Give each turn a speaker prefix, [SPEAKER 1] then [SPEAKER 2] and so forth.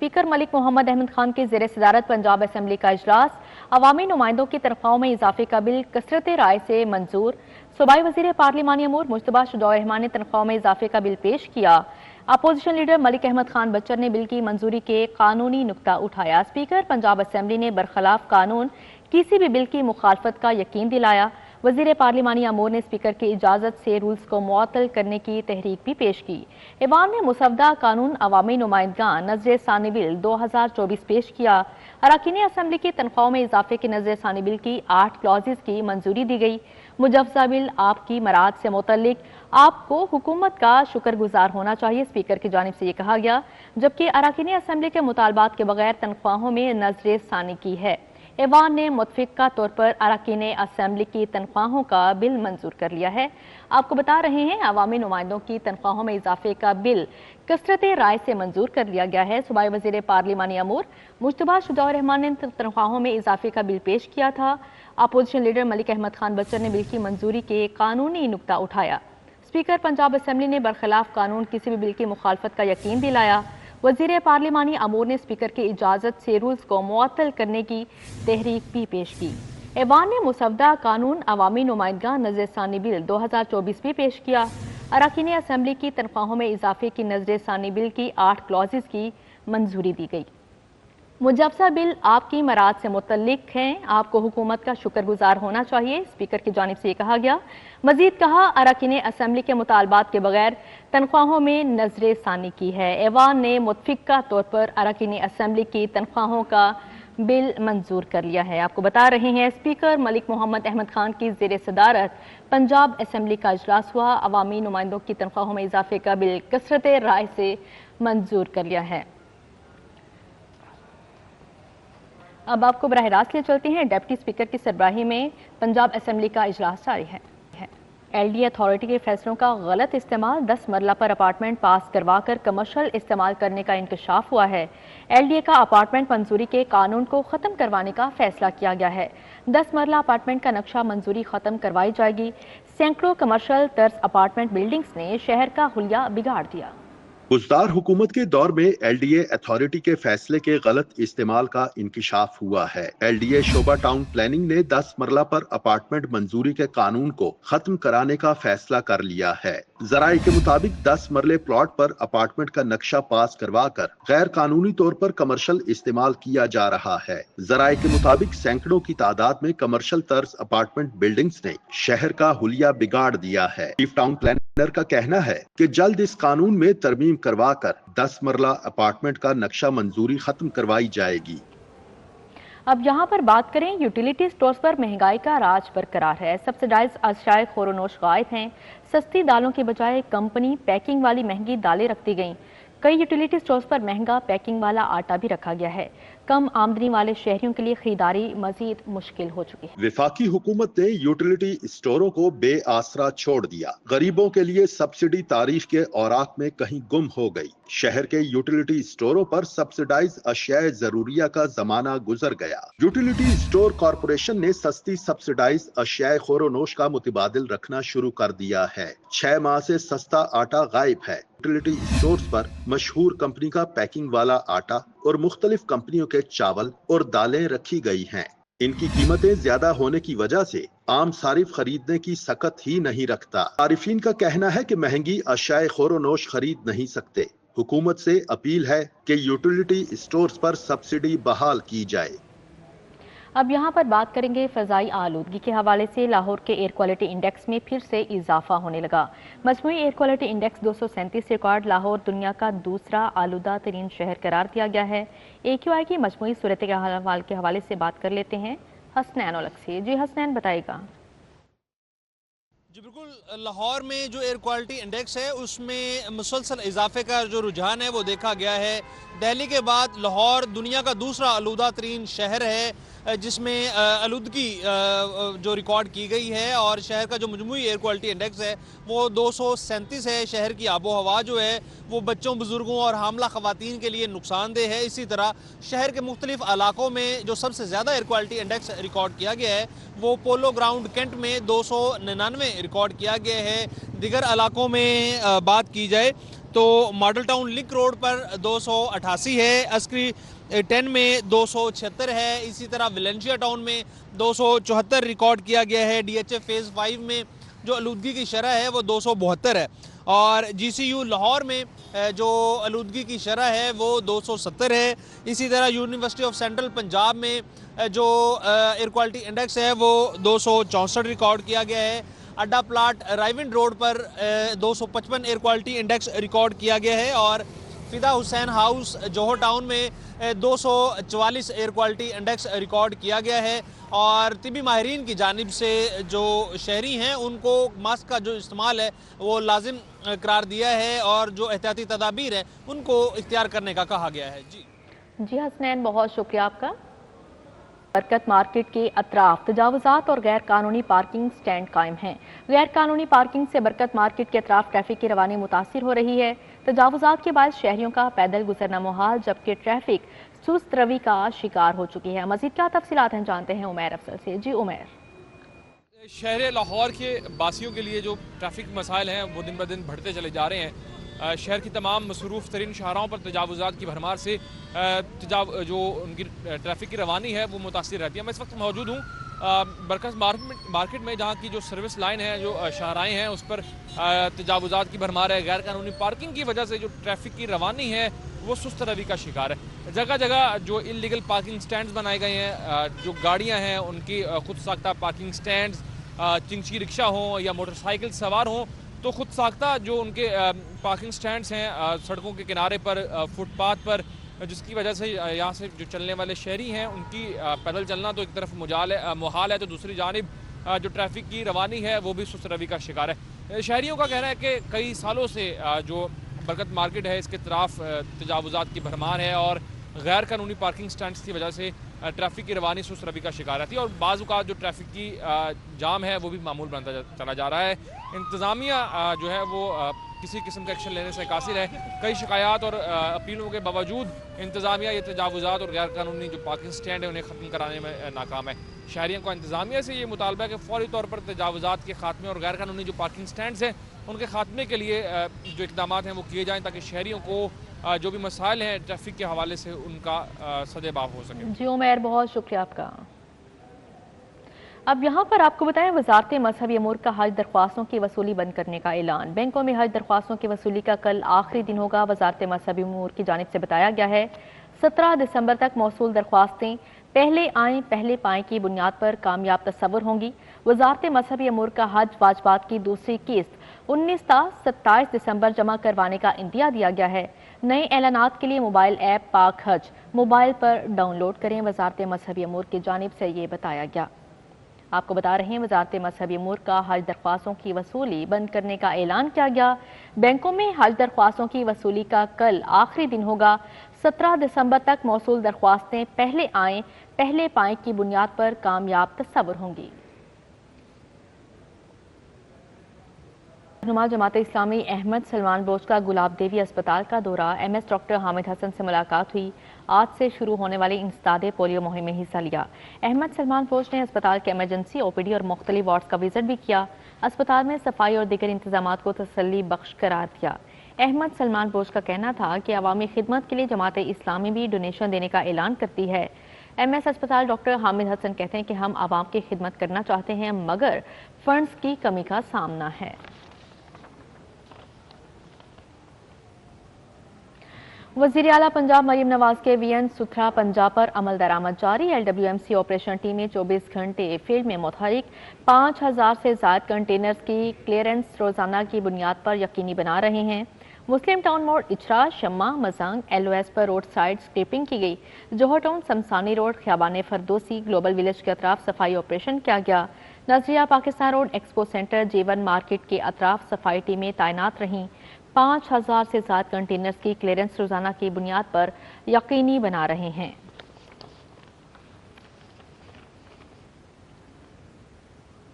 [SPEAKER 1] Speaker Malik Mohammad Ahmad Khan की ज़ेर सदारत पंजाब असम्बली का इजलास। अवामी नुमाइंदों की तनख्वाहों में इजाफे का बिल कसरत राय से मंजूर। सूबाई वज़ीर पार्लिमानी अमूर मुश्तबा शुजा रहमान ने तनख्वाहों में इजाफे का बिल पेश किया। अपोजिशन लीडर मलिक अहमद खान बच्चर ने बिल की मंजूरी के कानूनी नुक्ता उठाया। स्पीकर पंजाब असम्बली ने बरखलाफ कानून किसी भी बिल की मुखालफत का यकीन दिलाया। वज़ीर पार्लिमानी अमूर ने स्पीकर की इजाज़त से रूल्स को मुअत्तल करने की तहरीक भी पेश की। ऐवान ने मुसवदा कानून अवामी नुमाइंदगां नज़र सानी बिल 2024 पेश किया। अरकान असम्बली की तनख्वाहों में इजाफे की नज़र सानी बिल की 8 क्लॉजेज की मंजूरी दी गई। मुजवजा बिल आपकी मराद से मुतल्लिक आपको हुकूमत का शुक्रगुजार होना चाहिए, स्पीकर की जानिब से ये कहा गया, जबकि अरकान असम्बली के मुतालबात के बगैर तनख्वाहों में नज़र सानी की है। ऐवान ने मुतफ़िक़ा तौर पर अरकान असम्बली की तनख्वाहों का बिल मंजूर कर लिया है। आपको बता रहे हैं, अवामी नुमाइंदों की तनख्वाहों में इजाफे का बिल कसरत राय से मंजूर कर लिया गया है। सूबाई वज़ीर पार्लिमानी अमूर मुश्तबा शुजा रहमान ने तनख्वाहों में इजाफे का बिल पेश किया था। अपोजिशन लीडर मलिक अहमद खान बच्चर ने बिल की मंजूरी के कानूनी नुक्ता उठाया। स्पीकर पंजाब असम्बली ने बरखलाफ कानून किसी भी बिल की मुखालफत का यकीन दिलाया। वज़ीर पार्लिमानी अमूर ने स्पीकर की इजाज़त से रूल्स को मुअत्तल करने की तहरीक भी पेश की। ऐवान ने मुसवदा कानून अवामी नुमाइंदगां नज़र सानी बिल 2024 भी पेश किया। अरकान असम्बली की तनख्वाहों में इजाफे की नज़र सानी बिल की 8 क्लॉजेज की मंजूरी दी गई। मुजवजा बिल आपकी मराद से मुतल्लिक हैं, आपको हुकूमत का शुक्रगुजार होना चाहिए, स्पीकर की जानिब से ये कहा गया। मजीद कहा, अरकान असम्बली के मुतालबात के बगैर तनख्वाहों में नजर सानी की है। ऐवान ने मुतफ़िक़ा तौर पर अरकान असम्बली की तनख्वाहों का बिल मंजूर कर लिया है। आपको बता रहे हैं, स्पीकर मलिक मोहम्मद अहमद खान की ज़ेर सदारत पंजाब असम्बली का इजलास हुआ। अवामी नुमाइंदों की तनख्वाहों में इजाफे का बिल कसरत राय से मंजूर कर लिया है। अब आपको बराह रास्त ले चलते हैं। डिप्टी स्पीकर की सरबराही में पंजाब असम्बली का इजलास जारी है। LDA अथॉरिटी के फैसलों का गलत इस्तेमाल, 10 मरला पर अपार्टमेंट पास करवा कर कमर्शल इस्तेमाल करने का इंकशाफ हुआ है। LDA का अपार्टमेंट मंजूरी के कानून को ख़त्म करवाने का फैसला किया गया है। 10 मरला अपार्टमेंट का नक्शा मंजूरी ख़त्म करवाई जाएगी। सैकड़ों कमर्शल तर्ज अपार्टमेंट बिल्डिंग्स ने शहर का हुलिया बिगाड़ दिया।
[SPEAKER 2] गुज़दार हुकूमत के दौर में LDA अथॉरिटी के फैसले के गलत इस्तेमाल का इंकिशाफ हुआ है। LDA शोबा टाउन प्लानिंग ने 10 मरला पर अपार्टमेंट मंजूरी के कानून को खत्म कराने का फैसला कर लिया है। जराये के मुताबिक 10 मरले प्लॉट पर अपार्टमेंट का नक्शा पास करवा कर गैर कानूनी तौर पर कमर्शल इस्तेमाल किया जा रहा है। जराये के मुताबिक सैकड़ों की तादाद में कमर्शल तर्ज अपार्टमेंट बिल्डिंग्स ने शहर का हुलिया बिगाड़ दिया है। चीफ टाउन प्लानर का कहना है कि जल्द इस कानून में तरमीम करवा कर 10 मरला अपार्टमेंट का नक्शा मंजूरी खत्म करवाई जाएगी।
[SPEAKER 1] अब यहाँ पर बात करें, यूटिलिटी स्टोर्स पर महंगाई का राज बरकरार है। सब्सिडाइज अशियाए खोरोनोश गायब हैं। सस्ती दालों के बजाय कंपनी पैकिंग वाली महंगी दालें रखती गईं। कई यूटिलिटी स्टोर्स पर महंगा पैकिंग वाला आटा भी रखा गया है। कम आमदनी वाले शहरियों के लिए खरीदारी मजीद मुश्किल हो चुकी है।
[SPEAKER 2] वफाकी हुकूमत ने यूटिलिटी स्टोरों को बेआसरा छोड़ दिया। गरीबों के लिए सब्सिडी तारीफ के औराक में कहीं गुम हो गई। शहर के यूटिलिटी स्टोरों पर सब्सिडाइज अशियाए जरूरिया का जमाना गुजर गया। यूटिलिटी स्टोर कॉरपोरेशन ने सस्ती सब्सिडाइज अशियाए खोरोनोश का मुतबादिल रखना शुरू कर दिया है। 6 माह से सस्ता आटा गायब है। यूटिलिटी स्टोर्स पर मशहूर कंपनी का पैकिंग वाला आटा और मुख्तलिफ कंपनियों के चावल और दालें रखी गई हैं। इनकी कीमतें ज्यादा होने की वजह से आम सारिफ खरीदने की सकत ही नहीं रखता। सारिफीन का कहना है कि महंगी अशियाए खोरोनोश खरीद नहीं सकते। हुकूमत से अपील है कि यूटिलिटी स्टोर्स पर सब्सिडी बहाल की जाए।
[SPEAKER 1] अब यहाँ पर बात करेंगे फ़ज़ाई आलूदगी के हवाले से। लाहौर के एयर क्वालिटी इंडेक्स में फिर से इजाफा होने लगा। मजमूई air quality index 237 record Lahore दुनिया का दूसरा आलूदा तरीन शहर करार दिया गया है। AQI की मजमूई सूरत के हवाले के हवाले से बात कर लेते हैं हसनैन ओलख से। जी हसनैन, बताइएगा।
[SPEAKER 3] जी बिल्कुल, लाहौर में जो एयर क्वालिटी इंडेक्स है उसमें मुसलसल इजाफे का जो रुझान है वो देखा गया है। दिल्ली के बाद लाहौर दुनिया का दूसरा आलूदा तरीन शहर है जिसमें आलूदगी जो रिकॉर्ड की गई है, और शहर का जो मजमूई एयर क्वालिटी इंडेक्स है वो 237 है। शहर की आबो हवा जो है वो बच्चों, बुजुर्गों और हामला खवातीन के लिए नुकसानदेह है। इसी तरह शहर के मुख्तलिफ इलाकों में जो सबसे ज़्यादा एयर क्वालिटी इंडेक्स रिकॉर्ड किया गया है वो पोलो ग्राउंड कैंट में 299 रिकॉर्ड किया गया है। दिगर इलाकों में बात की जाए تو ماڈل ٹاؤن لنک روڈ پر 288 ہے، عسکری 10 میں 276 ہے، اسی طرح ویلنشیا ٹاؤن میں 274 ریکارڈ کیا گیا ہے، ڈی ایچ اے فیز 5 میں جو آلودگی کی شرح ہے وہ 272 ہے، اور جی سی یو لاہور میں جو آلودگی کی شرح ہے وہ 270 ہے، اسی طرح یونیورسٹی آف سینٹرل پنجاب میں جو ایئر کوالٹی انڈیکس ہے وہ 264 ریکارڈ کیا گیا ہے، اڈا پلاٹ رائیونڈ روڈ پر 255 ایئر کوالٹی انڈیکس ریکارڈ کیا گیا ہے، اور فدا حسین ہاؤس جوہر ٹاؤن میں 244 ایئر کوالٹی انڈیکس ریکارڈ کیا گیا ہے، اور طبی ماہرین کی جانب سے جو شہری ہیں ان کو ماسک کا جو استعمال ہے وہ لازم قرار دیا ہے، اور جو احتیاطی تدابیر ہیں ان کو اختیار کرنے کا کہا گیا ہے۔
[SPEAKER 1] جی حسنین، بہت شکریہ آپ کا۔ برکت مارکیٹ کے اطراف تجاوزات اور غیر قانونی پارکنگ سٹینڈ قائم ہیں۔ غیر قانونی پارکنگ سے برکت مارکیٹ کے اطراف ٹریفک کی روانی متاثر ہو رہی ہے۔ تجاوزات کے باعث شہریوں کا پیدل گزرنا محال، جبکہ ٹریفک سست روی کا شکار ہو چکی ہے۔ مزید کیا تفصیلات ہیں جانتے ہیں عمیر افضل سے۔ جی عمیر۔
[SPEAKER 4] شہر لاہور کے باسیوں کے لیے جو ٹریفک مسائل ہیں وہ دن بدن بڑھتے چلے جا رہے ہیں۔ شہر کی تمام مصروف ترین شاہراہوں پر تجاوزات کی بھرمار سے جو ان کی ٹریفک کی روانی ہے وہ متاثر رہتی ہے۔ میں اس وقت موجود ہوں برکت مارکیٹ میں، جہاں کی جو سروس لائن ہے، جو شاہراہیں ہیں، اس پر تجاوزات کی بھرمار ہے۔ غیر قانونی پارکنگ کی وجہ سے جو ٹریفک کی روانی ہے وہ سست روی کا شکار ہے۔ جگہ جگہ جو انلیگل پارکنگ سٹینڈز بنائے گئے ہیں، جو گاڑیاں ہیں ان کی خود ساختہ پارکنگ سٹینڈز، چنگچی رکشہ ہوں یا موٹر سائیکل سوار ہوں، تو خود ساختہ جو ان کے پارکنگ سٹینڈز ہیں سڑکوں کے کنارے پر، فٹ پاتھ پر، جس کی وجہ سے یہاں سے جو چلنے والے شہری ہیں ان کی پیدل چلنا تو ایک طرف محال ہے، تو دوسری جانب جو ٹریفک کی روانی ہے وہ بھی سست روی کا شکار ہے۔ شہریوں کا کہنا ہے کہ کئی سالوں سے جو برکت مارکیٹ ہے اس کے اطراف تجاوزات کی بھرمار ہے، اور غیر قانونی پارکنگ سٹینڈز کی وجہ سے ٹریفک کی روانی سست روی کا شکار رہتی ہے، اور بعض اوقات جو ٹریفک کی جام ہے وہ بھی معمول بنتا چلا جا رہا ہے۔ انتظامیہ جو ہے وہ کسی قسم کا ایکشن لینے سے قاصر ہے۔ کئی شکایات اور اپیلوں کے باوجود انتظامیہ یہ تجاوزات اور غیر قانونی جو پارکنگ سٹینڈ ہے انہیں ختم کرانے میں ناکام ہے۔ شہریوں کو انتظامیہ سے یہ مطالبہ ہے کہ فوری طور پر تجاوزات کے خاتمے اور غیر قانونی جو پارکنگ سٹینڈز ہیں ان کے خاتمے کے لیے جو اقدامات ہیں وہ کیے جائیں، تاکہ شہریوں کو جو بھی مسائل ہیں ٹریفک کے حوالے سے ان کا سدباب ہو سکے۔
[SPEAKER 1] جی عمیر، بہت شکریہ آپ کا۔ اب یہاں پر آپ کو بتائیں، وزارت مذہبی امور کا حج درخواستوں کی وصولی بند کرنے کا اعلان۔ بینکوں میں حج درخواستوں کی وصولی کا کل آخری دن ہوگا۔ وزارت مذہبی امور کی جانب سے بتایا گیا ہے 17 دسمبر تک موصول درخواستیں پہلے آئیں پہلے پائیں کی بنیاد پر کامیاب تصور ہوں گی۔ وزارت مذہبی امور کا حج واجبات کی دوسری قسط 19 تا 27 دسمبر جمع کروانے کا عندیہ دیا گیا ہے۔ نئے اعلانات کے لیے موبائل ایپ پاک حج موبائل پر ڈاؤن لوڈ کریں۔ وزارت مذہبی امور کی جانب سے یہ بتایا گیا۔ آپ کو بتا رہے ہیں وزارت مذہبی امور کا حج درخواستوں کی وصولی بند کرنے کا اعلان کیا گیا۔ بینکوں میں حج درخواستوں کی وصولی کا کل آخری دن ہوگا۔ 17 دسمبر تک موصول درخواستیں پہلے آئیں پہلے پائیں کی بنیاد پر کامیاب تصور ہوں گی۔ رہنما جماعت اسلامی احمد سلمان بوش کا گلاب دیوی اسپتال کا دورہ۔ ایم ایس ڈاکٹر حامد حسن سے ملاقات ہوئی۔ آج سے شروع ہونے والی انسداد پولیو مہم میں حصہ لیا۔ احمد سلمان بوش نے اسپتال کے ایمرجنسی او پی ڈی اور مختلف وارڈز کا وزٹ بھی کیا۔ اسپتال میں صفائی اور دیگر انتظامات کو تسلی بخش قرار دیا۔ احمد سلمان بوش کا کہنا تھا کہ عوامی خدمت کے لیے جماعت اسلامی بھی ڈونیشن دینے کا اعلان کرتی ہے۔ ایم ایس اسپتال ڈاکٹر حامد حسن کہتے ہیں کہ ہم عوام کی خدمت کرنا چاہتے ہیں، مگر فنڈز کی کمی کا سامنا ہے۔ وزیر اعلیٰ پنجاب مریم نواز کے وی این ستھرا پنجاب پر عمل درآمد جاری۔ L W M C operation ٹیمیں 24 گھنٹے فیلڈ میں متحرک 5000 سے زائد کنٹینرز کی کلیئرنس روزانہ کی بنیاد پر یقینی بنا رہے ہیں۔ مسلم ٹاؤن موڑ اچرا، شمع، مزنگ، ایل او ایس پر روڈ سائڈ سکریپنگ کی گئی۔ جوہر town سمسانی road, خیابان Firdausi, global village کے اطراف صفائی آپریشن کیا گیا۔ نظریہ پاکستان روڈ، ایکسپو سینٹر، جیون مارکیٹ کے اطراف صفائی ٹیمیں تعینات رہیں۔ 5000 سے زائد کنٹینرز کی کلیئرنس روزانہ کی بنیاد پر یقینی بنا رہے ہیں۔